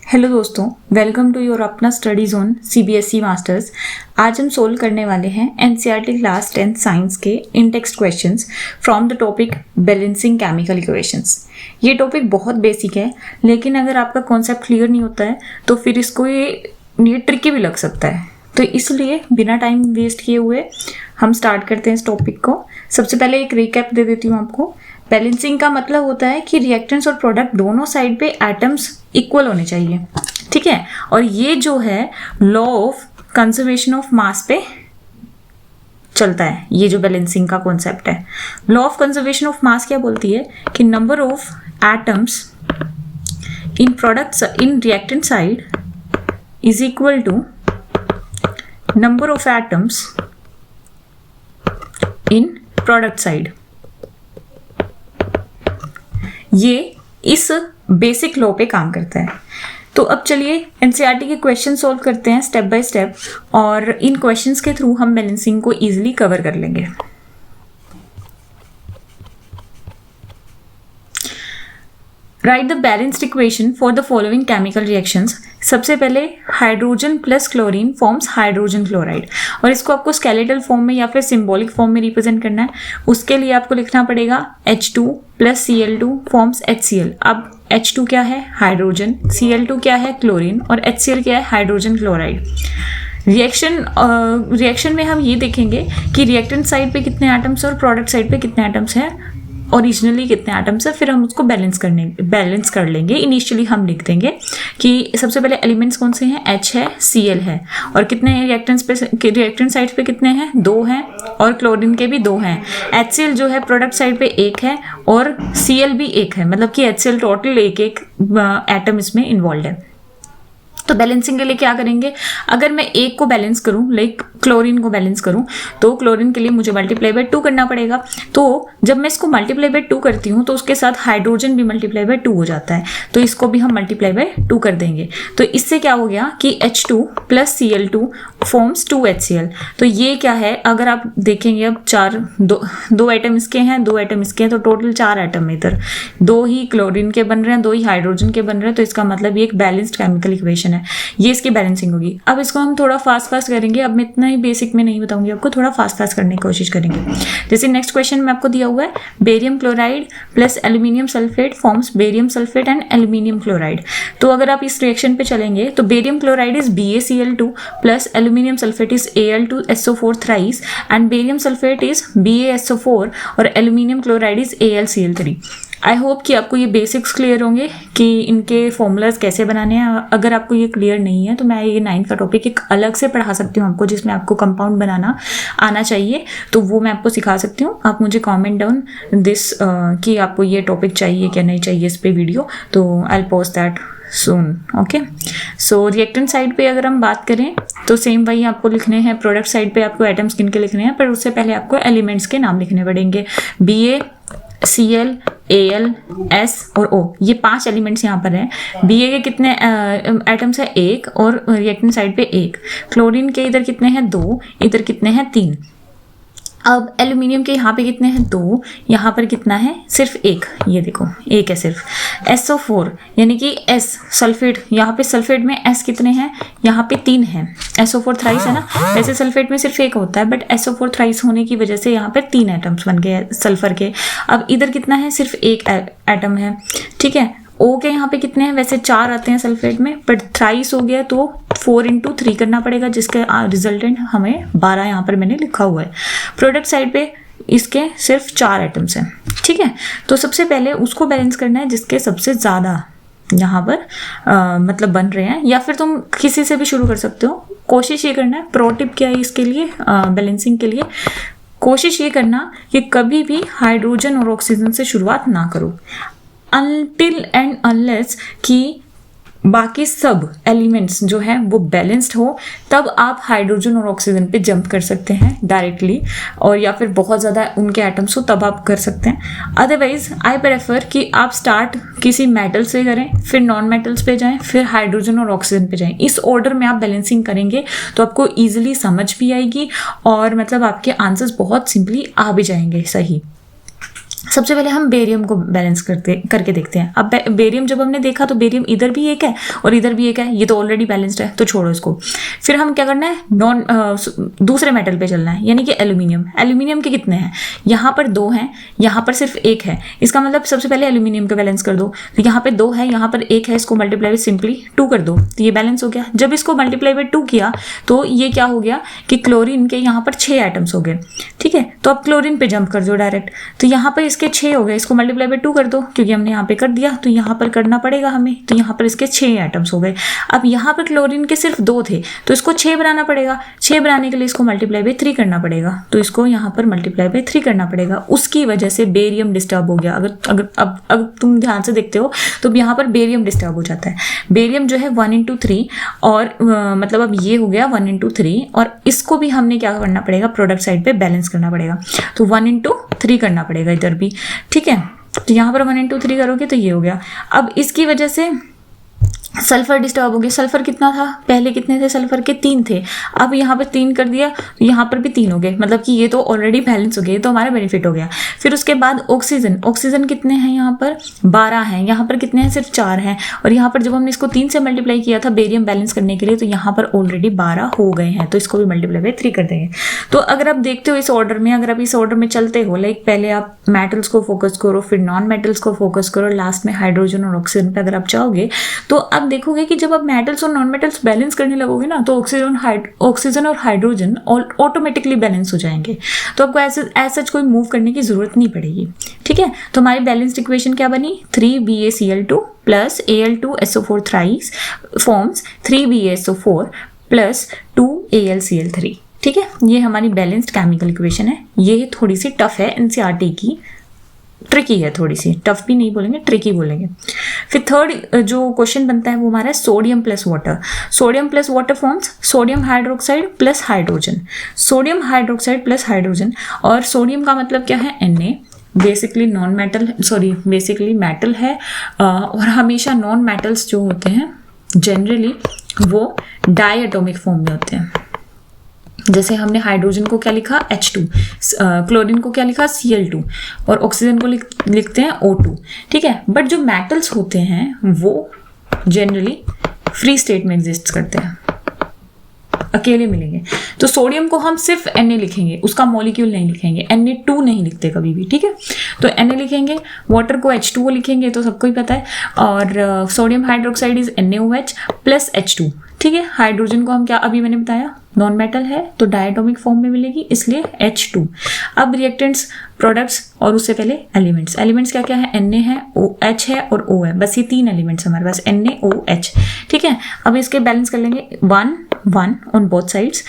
Hello दोस्तों, welcome to your अपना study zone CBSE masters. आज हम सोल्व करने वाले हैं एनसीईआरटी क्लास 10 साइंस के in text questions from the topic balancing chemical equations. ये टॉपिक बहुत बेसिक है, लेकिन अगर आपका कॉन्सेप्ट क्लियर नहीं होता है तो फिर इसको ये ट्रिकी भी लग सकता है। तो इसलिए बिना टाइम वेस्ट किए हुए हम स्टार्ट करते हैं इस टॉपिक को। सबसे पहले एक रिकैप दे देती हूँ आपको। बैलेंसिंग का मतलब होता है कि रिएक्टेंट्स और प्रोडक्ट दोनों साइड पे एटम्स इक्वल होने चाहिए, ठीक है। और ये जो है law of conservation of mass पे चलता है। ये जो बैलेंसिंग का कॉन्सेप्ट है, law of conservation of mass क्या बोलती है कि number of atoms in product in reactant side is equal to number of atoms in product side. ये इस बेसिक लॉ पे काम करता है। तो अब चलिए एनसीईआरटी के क्वेश्चन सॉल्व करते हैं स्टेप बाय स्टेप, और इन क्वेश्चंस के थ्रू हम बैलेंसिंग को इजीली कवर कर लेंगे। Right the balanced equation for the following chemical reactions. सबसे पहले hydrogen plus chlorine forms hydrogen chloride, और इसको आपको स्केलेटल फॉर्म में या फिर सिंबॉलिक फॉर्म में रिप्रेजेंट करना है। उसके लिए आपको लिखना पड़ेगा H2 plus Cl2 forms HCl। अब H2 क्या है? हाइड्रोजन। Cl2 क्या है? क्लोरीन। और HCl क्या है? Hydrogen chloride. रिएक्शन में हम ये देखेंगे कि रिएक्टेंट साइड पे कितने एटम्स और प्रोडक्ट साइड पे कितने एटम्स हैं, ओरिजिनली कितने एटम्स है, फिर हम उसको बैलेंस कर लेंगे। इनिशियली हम लिख देंगे कि सबसे पहले एलिमेंट्स कौन से हैं, H है, Cl है, और कितने रिएक्टेंट साइड पे कितने हैं, 2 हैं, और क्लोरीन के भी 2 हैं। HCl जो है प्रोडक्ट साइड पे 1 है, और Cl भी 1 है, मतलब कि HCl टोटल एक एटम इसमें इन्वॉल्व है। तो बैलेंसिंग के लिए क्या करेंगे, अगर मैं एक को बैलेंस करूं, लाइक क्लोरीन को बैलेंस करूं, तो क्लोरीन के लिए मुझे मल्टीप्लाई बाय 2 करना पड़ेगा। तो जब मैं इसको मल्टीप्लाई बाय 2 करती हूं तो उसके साथ हाइड्रोजन भी मल्टीप्लाई बाय 2 हो जाता है, तो इसको भी हम मल्टीप्लाई बाय 2 कर देंगे। तो इससे क्या हो गया कि H2 plus Cl2 forms 2HCl। तो ये क्या है, अगर आप देखेंगे अब दो एटम इसके हैं, 2 एटम इसके हैं, तो टोटल 4 एटम इधर, 2 ही क्लोरीन के बन रहे हैं, 2 ही हाइड्रोजन के बन रहे हैं। तो इसका मतलब ये एक बैलेंस्ड केमिकल इक्वेशन है, ये इसकी बैलेंसिंग होगी। अब इसको हम थोड़ा फास्ट करेंगे। अब मैं इतना ही बेसिक में नहीं बताऊंगी आपको, थोड़ा फास्ट करने की कोशिश करेंगे। जैसे नेक्स्ट क्वेश्चन में आपको दिया हुआ है barium chloride plus aluminium sulphate forms barium sulphate and aluminium chloride. तो अगर आप इस रिएक्शन पे चलेंगे तो barium chloride is BaCl2 plus aluminium sulphate is Al2SO4 thrice and barium sulphate is BaSO4 और aluminium chloride is AlCl3। I hope कि आपको ये बेसिक्स क्लियर होंगे कि इनके फॉर्मूलाज कैसे बनाने हैं। अगर आपको ये क्लियर नहीं है तो मैं ये 9th का टॉपिक एक अलग से पढ़ा सकती हूँ आपको, जिसमें आपको कंपाउंड बनाना आना चाहिए, तो वो मैं आपको सिखा सकती हूँ। आप मुझे कमेंट डाउन दिस कि आपको ये टॉपिक चाहिए क्या नहीं चाहिए इस पे वीडियो, तो I will post that soon. Okay, so reactant side पे अगर हम बात करें तो सेम वही आपको लिखने हैं। प्रोडक्ट साइड पे आपको एटम्स किन के लिखने हैं, पर उससे पहले आपको एलिमेंट्स के नाम लिखने पड़ेंगे। Ba, Cl, Al, S और O, ये 5 एलिमेंट्स यहाँ पर हैं। Ba के कितने एटम्स है, 1, और रिएक्टेंट साइड पे 1। क्लोरीन के इधर कितने हैं, 2, इधर कितने हैं, 3। अब एल्यूमिनियम के यहाँ पे कितने हैं, 2, यहाँ पर कितना है, सिर्फ 1, ये देखो 1 है सिर्फ। SO4 यानी कि S सल्फेट, यहाँ पे सल्फेट में S कितने हैं, यहाँ पे 3 हैं। SO4 थ्राइस है ना, वैसे सल्फेट में सिर्फ 1 होता है, बट SO4 थ्राइस होने की वजह से यहाँ पे 3 एटम्स बन गए सल्फर के। अब इधर कितना है, सिर्फ 1 एटम है, ठीक है। O के यहाँ पे कितने हैं, वैसे 4 आते हैं सल्फेट में, बट थ्राइस हो गया तो 4 × 3 करना पड़ेगा, जिसका रिजल्टेंट हमें 12 यहाँ पर मैंने लिखा हुआ है। प्रोडक्ट साइड पे इसके सिर्फ 4 एटम्स हैं, ठीक है। तो सबसे पहले उसको बैलेंस करना है जिसके सबसे ज़्यादा यहाँ पर मतलब बन रहे हैं, या फिर तुम किसी से भी शुरू कर सकते हो। कोशिश ये करना है, प्रो टिप क्या है इसके लिए, बैलेंसिंग के लिए कोशिश ये करना कि कभी भी हाइड्रोजन और ऑक्सीजन से शुरुआत ना करो, अनटिल एंड अनलेस कि बाकी सब एलिमेंट्स जो हैं वो बैलेंस्ड हो, तब आप हाइड्रोजन और ऑक्सीजन पे जंप कर सकते हैं डायरेक्टली, और या फिर बहुत ज़्यादा उनके एटम्स हो तब आप कर सकते हैं। अदरवाइज आई प्रेफर कि आप स्टार्ट किसी मेटल से करें, फिर नॉन मेटल्स पे जाएं, फिर हाइड्रोजन और ऑक्सीजन पे जाएं। इस ऑर्डर में आप बैलेंसिंग करेंगे तो आपको ईजिली समझ भी आएगी, और मतलब आपके आंसर्स बहुत सिंपली आ भी जाएंगे सही। सबसे पहले हम बेरियम को बैलेंस करके देखते हैं। अब बेरियम जब हमने देखा तो बेरियम इधर भी एक है और इधर भी एक है, ये तो ऑलरेडी बैलेंस्ड है तो छोड़ो इसको। फिर हम क्या करना है, दूसरे मेटल पे चलना है, यानी कि एल्यूमिनियम। एल्यूमिनियम के कितने हैं, यहाँ पर 2 हैं, यहाँ पर सिर्फ 1 है। इसका मतलब सबसे पहले एल्यूमिनियम को बैलेंस कर दो। तो यहाँ पे 2 है, यहाँ पर 1 है, इसको मल्टीप्लाई बाय सिंपली 2 कर दो तो ये बैलेंस हो गया। जब इसको मल्टीप्लाई बाय 2 किया तो ये क्या हो गया कि क्लोरीन के यहाँ पर 6 एटम्स हो गए। ठीक है, तो अब क्लोरीन पे जंप कर दो डायरेक्ट, तो यहाँ पर इसके 6 हो गए, इसको मल्टीप्लाई बाय 2 कर दो क्योंकि हमने यहाँ पे कर दिया, तो यहाँ पर करना पड़ेगा हमें, तो यहाँ पर इसके 6 एटम्स हो गए। अब यहाँ पर क्लोरीन के सिर्फ 2 थे तो इसको 6 बनाना पड़ेगा। 6 बनाने के लिए इसको मल्टीप्लाई बाय 3 करना पड़ेगा, तो इसको यहाँ पर मल्टीप्लाई बाय 3 करना पड़ेगा। उसकी वजह से बेरियम डिस्टर्ब हो गया। अब तुम ध्यान से देखते हो तो यहाँ पर बेरियम डिस्टर्ब हो जाता है। बेरियम जो है 1/3 और मतलब अब ये हो गया 1/3 और इसको भी हमने क्या करना पड़ेगा, प्रोडक्ट साइड पे बैलेंस करना पड़ेगा, तो 1/3 करना पड़ेगा इधर भी। ठीक है, तो यहाँ पर 1/3 करोगे तो ये हो गया। अब इसकी वजह से सल्फर डिस्टर्ब हो गया। सल्फर कितना था, पहले कितने थे सल्फर के, 3 थे, अब यहाँ पर 3 कर दिया तो यहाँ पर भी 3 हो गए, मतलब कि ये तो ऑलरेडी बैलेंस हो गया, तो हमारा बेनिफिट हो गया। फिर उसके बाद ऑक्सीजन, ऑक्सीजन कितने हैं यहाँ पर 12 हैं, यहाँ पर कितने हैं सिर्फ 4 हैं, और यहाँ पर जब हमने इसको 3 से मल्टीप्लाई किया था बेरियम बैलेंस करने के लिए तो यहाँ पर ऑलरेडी 12 हो गए हैं, तो इसको भी मल्टीप्लाई बाय 3 कर देंगे। तो अगर आप देखते हो इस ऑर्डर में, अगर आप इस ऑर्डर में चलते हो, लाइक पहले आप मेटल्स को फोकस करो, फिर नॉन मेटल्स को फोकस करो, लास्ट में हाइड्रोजन और ऑक्सीजन पे अगर आप जाओगे तो आप देखोगे कि जब आप मेटल्स और नॉन मेटल्स बैलेंस करने लगोगे ना तो ऑक्सीजन और हाइड्रोजन ऑटोमेटिकली बैलेंस हो जाएंगे, तो आपको ऐसा कोई मूव करने की जरूरत नहीं पड़ेगी। ठीक है, तो हमारी बैलेंस्ड इक्वेशन क्या बनी, 3BaCl2 plus Al2SO4 thrice forms 3BaSO4 plus 2AlCl3। ठीक है, ये हमारी बैलेंस्ड केमिकल इक्वेशन है। ये थोड़ी सी टफ है, एनसीईआरटी की, ट्रिकी है, थोड़ी सी टफ भी नहीं बोलेंगे, ट्रिकी बोलेंगे। फिर थर्ड जो क्वेश्चन बनता है वो हमारा है sodium plus water. Sodium plus water forms sodium hydroxide plus hydrogen, sodium hydroxide plus hydrogen. और सोडियम का मतलब क्या है, Na, basically non metal, basically metal है, और हमेशा नॉन मेटल्स जो होते हैं जनरली वो डाई एटॉमिक फॉर्म में होते हैं। जैसे हमने हाइड्रोजन को क्या लिखा H2, क्लोरीन को क्या लिखा Cl2, और ऑक्सीजन को लिखते हैं O2। ठीक है, बट जो मेटल्स होते हैं वो जनरली फ्री स्टेट में एग्जिस्ट करते हैं, अकेले मिलेंगे। तो सोडियम को हम सिर्फ Na लिखेंगे, उसका मॉलिक्यूल नहीं लिखेंगे, Na2 नहीं लिखते कभी भी। ठीक है, तो Na लिखेंगे, वाटर को H2O लिखेंगे तो सबको ही पता है, और sodium hydroxide is NaOH plus H2। ठीक है, हाइड्रोजन को हम क्या, अभी मैंने बताया नॉन मेटल है तो डायटोमिक फॉर्म में मिलेगी, इसलिए H2। अब रिएक्टेंट्स, प्रोडक्ट्स और उससे पहले एलिमेंट्स। एलिमेंट्स क्या क्या है, Na है, OH है और O है, बस ये 3 एलिमेंट्स हमारे पास, NaOH। ठीक है, अब इसके बैलेंस कर लेंगे 1 ऑन बोथ साइड्स।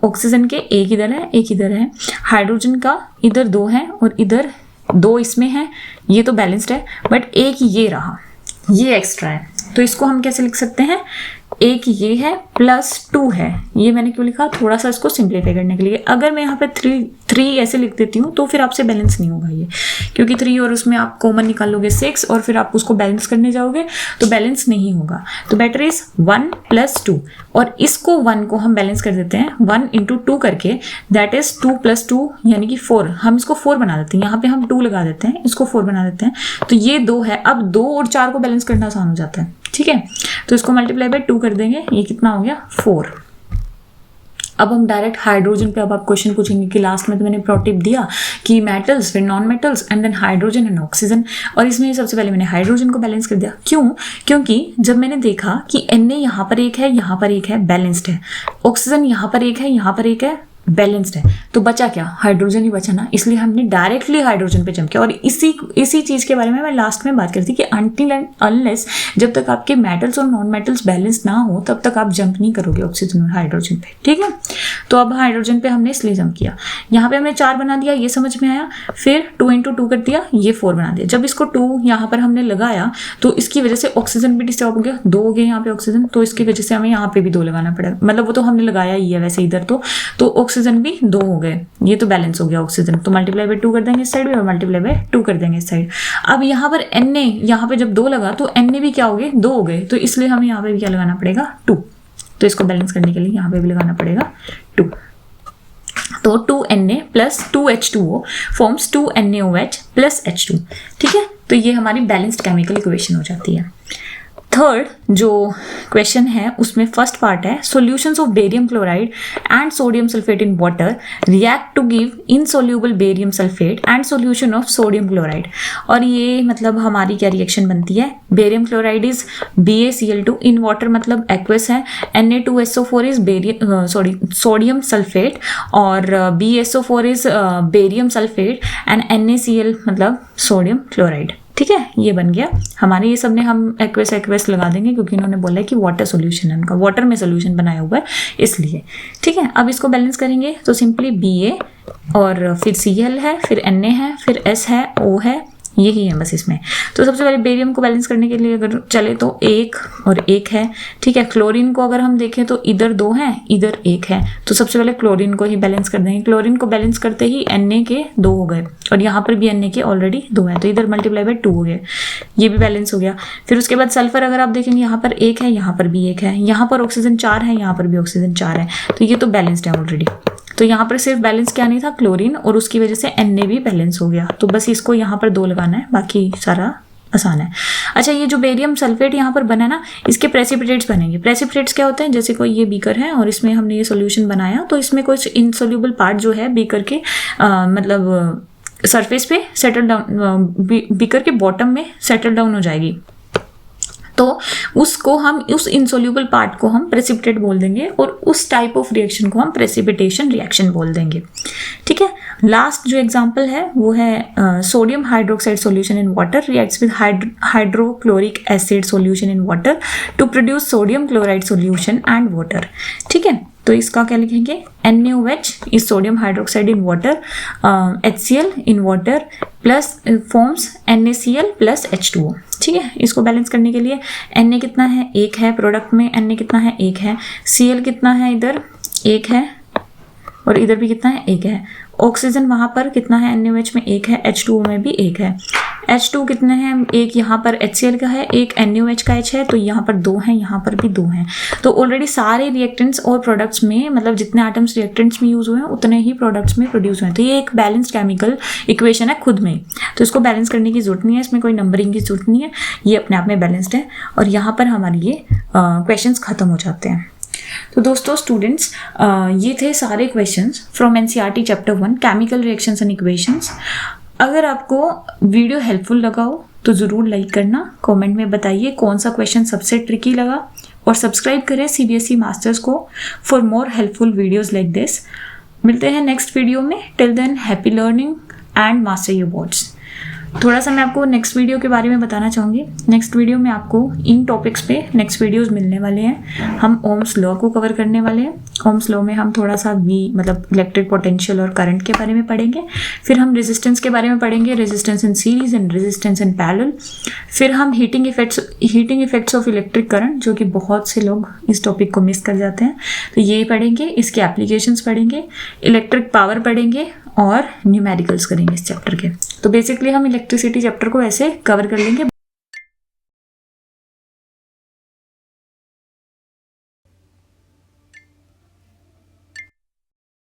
ऑक्सीजन के एक इधर है एक इधर है, हाइड्रोजन का इधर 2 है और इधर 2 इसमें है, ये तो बैलेंस्ड है, बट एक ये रहा, ये एक्स्ट्रा है, तो इसको हम कैसे लिख सकते हैं, एक ये है प्लस 2 है। ये मैंने क्यों लिखा, थोड़ा सा इसको सिंप्लीफाई करने के लिए। अगर मैं यहाँ पे 3 ऐसे लिख देती हूँ तो फिर आपसे बैलेंस नहीं होगा ये, क्योंकि 3 और उसमें आप कॉमन निकालोगे 6 और फिर आप उसको बैलेंस करने जाओगे तो बैलेंस नहीं होगा। तो बेटर इज 1 + 2, और इसको 1 को हम बैलेंस कर देते हैं 1 × 2 करके, दैट इज 2 + 2 यानी कि 4। हम इसको 4 बना देते हैं, यहाँ पे हम 2 लगा देते हैं, इसको 4 बना देते हैं, तो ये 2 है। अब 2 और 4 को बैलेंस करना आसान हो जाता है। ठीक है, तो इसको मल्टीप्लाई बाय 2 कर देंगे, ये कितना हो गया 4। अब हम डायरेक्ट हाइड्रोजन पे, अब आप क्वेश्चन पूछेंगे कि लास्ट में तो मैंने प्रो टिप दिया कि मेटल्स, फिर non metals and then hydrogen and oxygen, और इसमें सबसे पहले मैंने हाइड्रोजन को बैलेंस कर दिया। क्यों, क्योंकि जब मैंने देखा कि Na यहाँ पर एक है, यहाँ पर एक है, बैलेंस्ड है, ऑक्सीजन यहाँ पर एक है, यहाँ पर एक है, बैलेंस्ड है, तो बचा क्या, हाइड्रोजन ही बचा ना, इसलिए हमने डायरेक्टली हाइड्रोजन पे जंप किया। और इसी चीज के बारे में मैं लास्ट में बात करती कि अनटिल एंड अनलेस जब तक आपके मेटल्स और नॉन मेटल्स बैलेंस ना हो तब तक आप जंप नहीं करोगे ऑक्सीजन और हाइड्रोजन पे। ठीक है, तो अब हाइड्रोजन पे हमने इसलिए जंप किया, यहाँ पे हमने 4 बना दिया, ये समझ में आया, फिर 2 × 2 कर दिया, ये 4 बना दिया। जब इसको 2 यहाँ पर हमने लगाया तो इसकी वजह से ऑक्सीजन भी डिस्टर्ब हो गया, 2 हो गए यहाँ पे ऑक्सीजन, तो इसकी वजह से हमें यहाँ पे भी 2 लगाना पड़ेगा, मतलब वो तो हमने लगाया ही है वैसे इधर, तो ऑक्सीजन भी 2 हो गए, ये तो बैलेंस हो गया ऑक्सीजन, तो मल्टीप्लाई बाय 2 कर देंगे इस साइड भी और मल्टीप्लाई बाय 2 कर देंगे इस साइड। अब यहाँ पर Na, यहाँ पे जब 2 लगा तो Na भी क्या हो गए, 2 हो गए, तो इसलिए हमें यहाँ पे भी क्या लगाना पड़ेगा 2, तो इसको बैलेंस करने के लिए यहाँ पे भी लगाना पड़ेगा 2। तो 2Na plus 2H2O forms 2NaOH plus H2। ठीक है, तो ये हमारी बैलेंस्ड केमिकल इक्वेशन हो जाती है। थर्ड जो क्वेश्चन है उसमें फर्स्ट पार्ट है solutions of barium chloride and sodium sulphate in water react to give insoluble barium sulphate and solution of sodium chloride. और ये मतलब हमारी क्या रिएक्शन बनती है, barium chloride is BaCl2 in water मतलब एक्वस है, Na2SO4 इज सोडियम सल्फेट और BaSO4 is barium sulphate and NaCl मतलब सोडियम क्लोराइड। ठीक है, ये बन गया हमारे, ये सब ने हम एक्वेस लगा देंगे क्योंकि इन्होंने बोला है कि वाटर सोल्यूशन है उनका, वाटर में सोल्यूशन बनाया हुआ है इसलिए। ठीक है, अब इसको बैलेंस करेंगे तो सिंपली Ba और फिर Cl है, फिर Na है, फिर S है, O है, यही है बस इसमें। तो सबसे पहले बेरियम को बैलेंस करने के लिए अगर चले तो 1 और 1 है। ठीक है, क्लोरीन को अगर हम देखें तो इधर 2 है, इधर 1 है, तो सबसे पहले क्लोरीन को ही बैलेंस कर देंगे। क्लोरीन को बैलेंस करते ही Na के 2 हो गए और यहाँ पर भी Na के ऑलरेडी 2 है, तो इधर मल्टीप्लाई बाय 2 हो गए, ये भी बैलेंस हो गया। फिर उसके बाद सल्फर अगर आप देखेंगे यहाँ पर 1 है, यहाँ पर भी 1 है, यहाँ पर ऑक्सीजन 4 है, यहाँ पर भी ऑक्सीजन 4 है, तो ये तो बैलेंस्ड है ऑलरेडी। तो यहाँ पर सिर्फ बैलेंस क्या नहीं था, क्लोरीन, और उसकी वजह से Na भी बैलेंस हो गया। तो बस इसको यहाँ पर 2 लगाना है, बाकी सारा आसान है। अच्छा, ये जो बेरियम सल्फेट यहाँ पर बना ना, इसके प्रेसिपिटेट्स बनेंगे। प्रेसिपिटेट्स क्या होते हैं, जैसे कोई ये बीकर है और इसमें हमने ये सॉल्यूशन बनाया, तो इसमें कुछ इनसोल्यूबल पार्ट जो है बीकर के मतलब सरफेस पे सेटल डाउन, बीकर के बॉटम में सेटल डाउन हो जाएगी, तो उसको हम उस इनसोल्यूबल पार्ट को हम प्रेसिपिटेट बोल देंगे और उस टाइप ऑफ रिएक्शन को हम प्रेसिपिटेशन रिएक्शन बोल देंगे। ठीक है, लास्ट जो एग्जांपल है वो है sodium hydroxide solution in water reacts with hydrochloric acid solution in water to produce sodium chloride solution and water. ठीक है, तो इसका क्या लिखेंगे, NaOH is sodium hydroxide in water, HCl in water plus forms NaCl plus H2O। ठीक है, इसको balance करने के लिए Na कितना है, 1 है, प्रोडक्ट में Na कितना है, 1 है, Cl कितना है, इधर 1 है और इधर भी कितना है, 1 है, ऑक्सीजन वहाँ पर कितना है, NaOH में 1 है, H2O में भी 1 है, H2 कितने हैं, 1 यहाँ पर HCl का है, 1 NaOH का H है, तो यहाँ पर 2 हैं, यहाँ पर भी 2 हैं। तो ऑलरेडी सारे रिएक्टेंट्स और प्रोडक्ट्स में मतलब जितने आइटम्स रिएक्टेंट्स में यूज हुए हैं उतने ही प्रोडक्ट्स में प्रोड्यूस हुए हैं। तो ये एक बैलेंस्ड केमिकल इक्वेशन है खुद में, तो इसको बैलेंस करने की जरूरत नहीं है, इसमें कोई नंबरिंग की जरूरत नहीं है, ये अपने आप में बैलेंस्ड है। और यहाँ पर हमारे ये क्वेश्चंस खत्म हो जाते हैं। तो दोस्तों स्टूडेंट्स, ये थे सारे questions from NCERT chapter 1 chemical reactions and equations. अगर आपको वीडियो हेल्पफुल लगा हो तो ज़रूर लाइक करना, कमेंट में बताइए कौन सा क्वेश्चन सबसे ट्रिकी लगा, और सब्सक्राइब करें CBSE मास्टर्स को for more helpful videos like this. मिलते हैं नेक्स्ट वीडियो में, till than happy learning and master your words. थोड़ा सा मैं आपको नेक्स्ट वीडियो के बारे में बताना चाहूँगी। नेक्स्ट वीडियो में आपको इन टॉपिक्स पे नेक्स्ट वीडियोस मिलने वाले हैं। हम ओम्स लॉ को कवर करने वाले हैं। ओम्स लॉ में हम थोड़ा सा मतलब इलेक्ट्रिक पोटेंशियल और करंट के बारे में पढ़ेंगे। फिर हम रेजिस्टेंस के बारे में पढ़ेंगे, resistance in series and resistance in parallel. फिर हम heating effects of electric current, जो कि बहुत से लोग इस टॉपिक को मिस कर जाते हैं, तो ये पढ़ेंगे। इसके एप्लीकेशंस पढ़ेंगे, इलेक्ट्रिक पावर पढ़ेंगे और न्यूमेरिकल्स करेंगे इस चैप्टर के। तो बेसिकली हम इलेक्ट्रिसिटी चैप्टर को ऐसे कवर कर लेंगे।